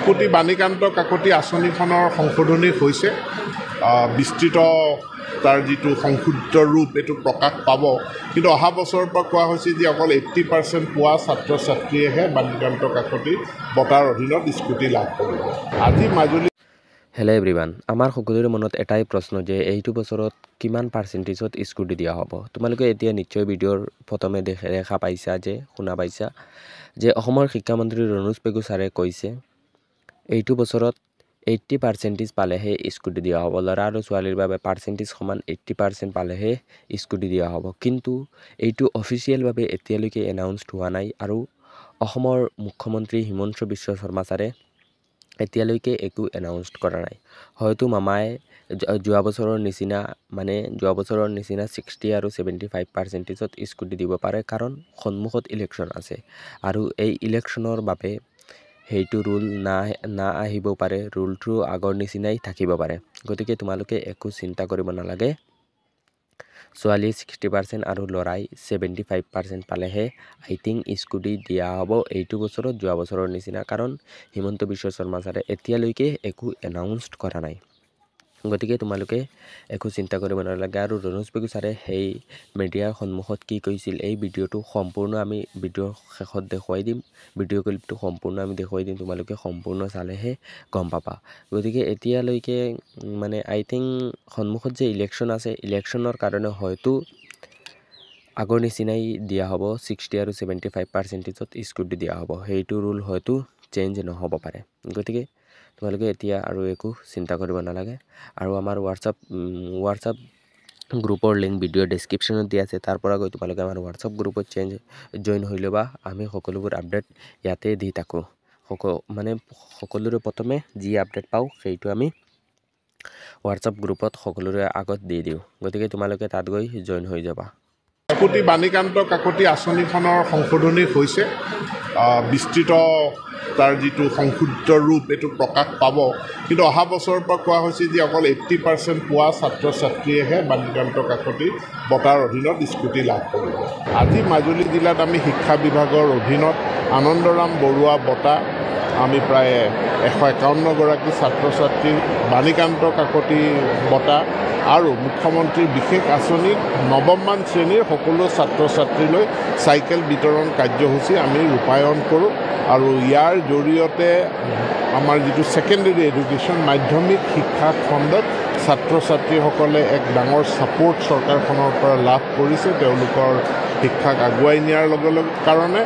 কাকতি বাণীকান্ত কাকতি আঁচনিখনৰ সংশোধনী হৈছে বিস্তৃত তাৰ যিটো সংশোধিত ৰূপ এইটো প্ৰকাশ পাব কিন্তু অহা বছৰৰ পৰা কোৱা হৈছে যে অকল 80% পোৱা ছাত্ৰ ছাত্ৰীয়েহে বাণীকান্ত কাকতি বঁটাৰ অধীনত স্কুটি লাভ কৰিব। আজি মাজুলী হেল্ল' এভৰিৱান, আমাৰ সকলোৰে মনত এটাই প্ৰশ্ন যে এইটো বছৰত কিমান পাৰ্চেণ্টেজত স্কুটি দিয়া হ'ব। তোমালোকে এতিয়া নিশ্চয় ভিডিঅ'ৰ প্ৰথমে দেখা পাইছা যে শুনা পাইছা যে অসমৰ শিক্ষামন্ত্ৰী ৰণোজ পেগু ছাৰে কৈছে এইটো বছৰত 80% পালেহে স্কুটি দিয়া হ'ব। ল'ৰা আৰু ছোৱালীৰ বাবে পাৰ্চেণ্টেজ সমান 80% পালেহে স্কুটি দিয়া হ'ব। কিন্তু এইটো অফিচিয়েলভাৱে এতিয়ালৈকে এনাউন্সড হোৱা নাই আৰু অসমৰ মুখ্যমন্ত্ৰী হিমন্ত বিশ্ব শৰ্মা ছাৰে এতিয়ালৈকে একো এনাউন্সড কৰা নাই। হয়তো মামাই যোৱা বছৰৰ নিচিনা 60 আৰু 75%ত স্কুটি দিব পাৰে, কাৰণ সন্মুখত ইলেকশ্যন আছে আৰু এই ইলেকশ্যনৰ বাবে সেইটো ৰুল না আহিব পাৰে, ৰুলটো আগৰ নিচিনাই থাকিব পাৰে। গতিকে তোমালোকে একো চিন্তা কৰিব নালাগে। ছোৱালী 60% আৰু ল'ৰাই 75% পালেহে আই থিংক স্কুটি দিয়া হ'ব এইটো বছৰত যোৱা বছৰৰ নিচিনা, কাৰণ হিমন্ত বিশ্ব শৰ্মা ছাৰে এতিয়ালৈকে একো এনাউন্সড কৰা নাই। গতিকে তোমালোকে একো চিন্তা কৰিব নালাগে। আৰু ৰণোজ পেগু ছাৰে সেই মিডিয়াৰ সন্মুখত কি কৈছিল এই ভিডিঅ'টো সম্পূৰ্ণ আমি ভিডিঅ'ৰ শেষত দেখুৱাই দিম। ভিডিঅ' ক্লিপটো সম্পূৰ্ণ আমি দেখুৱাই দিম, তোমালোকে সম্পূৰ্ণ চালেহে গম পাবা। গতিকে এতিয়ালৈকে আই থিংক সন্মুখত যে ইলেকশ্যন আছে, ইলেকশ্যনৰ কাৰণে হয়তো আগৰ নিচিনাই দিয়া হ'ব, 60 আৰু 75%ত স্কুটি দিয়া হ'ব। সেইটো ৰুল হয়তো চেঞ্জ নহ'ব পাৰে। গতিকে তোমালোকে এতিয়া আৰু একো চিন্তা কৰিব নালাগে। আৰু আমাৰ হোৱাটছআপ গ্ৰুপৰ লিংক ভিডিঅ'ৰ ডেছক্ৰিপশ্যনত দিয়া আছে, তাৰ পৰা গৈ তোমালোকে আমাৰ হোৱাটছআপ গ্ৰুপত জইন হৈ ল'বা। আমি সকলোবোৰ আপডেট ইয়াতে দি থাকোঁ। সকলোৰে প্ৰথমে যি আপডেট পাওঁ সেইটো আমি হোৱাটছআপ গ্ৰুপত সকলোৰে আগত দি দিওঁ। গতিকে তোমালোকে তাত গৈ জইন হৈ যাবা। কাকতি বাণীকান্ত কাকতি আঁচনিখনৰ সংশোধনী হৈছে বিস্তৃত তাৰ যিটো সংশোধিত ৰূপ এইটো প্ৰকাশ পাব কিন্তু অহা বছৰৰ পৰা কোৱা হৈছে যে অকল 80% পোৱা ছাত্ৰ ছাত্ৰীয়েহে বাণীকান্ত কাকতি বঁটাৰ অধীনত স্কুটি লাভ কৰিব। আজি মাজুলী জিলাত আমি শিক্ষা বিভাগৰ অধীনত আনন্দৰাম বৰুৱা বঁটা আমি প্ৰায় 151গৰাকী ছাত্ৰ ছাত্ৰীৰ বাণীকান্ত কাকতি বঁটা আৰু মুখ্যমন্ত্ৰীৰ বিশেষ আঁচনিত নৱমমান শ্ৰেণীৰ সকলো ছাত্ৰ ছাত্ৰীলৈ চাইকেল বিতৰণ কাৰ্যসূচী আমি ৰূপায়ণ কৰোঁ আৰু ইয়াৰ জৰিয়তে আমাৰ যিটো ছেকেণ্ডেৰী এডুকেশ্যন মাধ্যমিক শিক্ষা খণ্ডত ছাত্ৰ ছাত্ৰীসকলে এক ডাঙৰ ছাপোৰ্ট চৰকাৰখনৰ পৰা লাভ কৰিছে তেওঁলোকৰ শিক্ষাক আগুৱাই নিয়াৰ লগে লগে কাৰণে।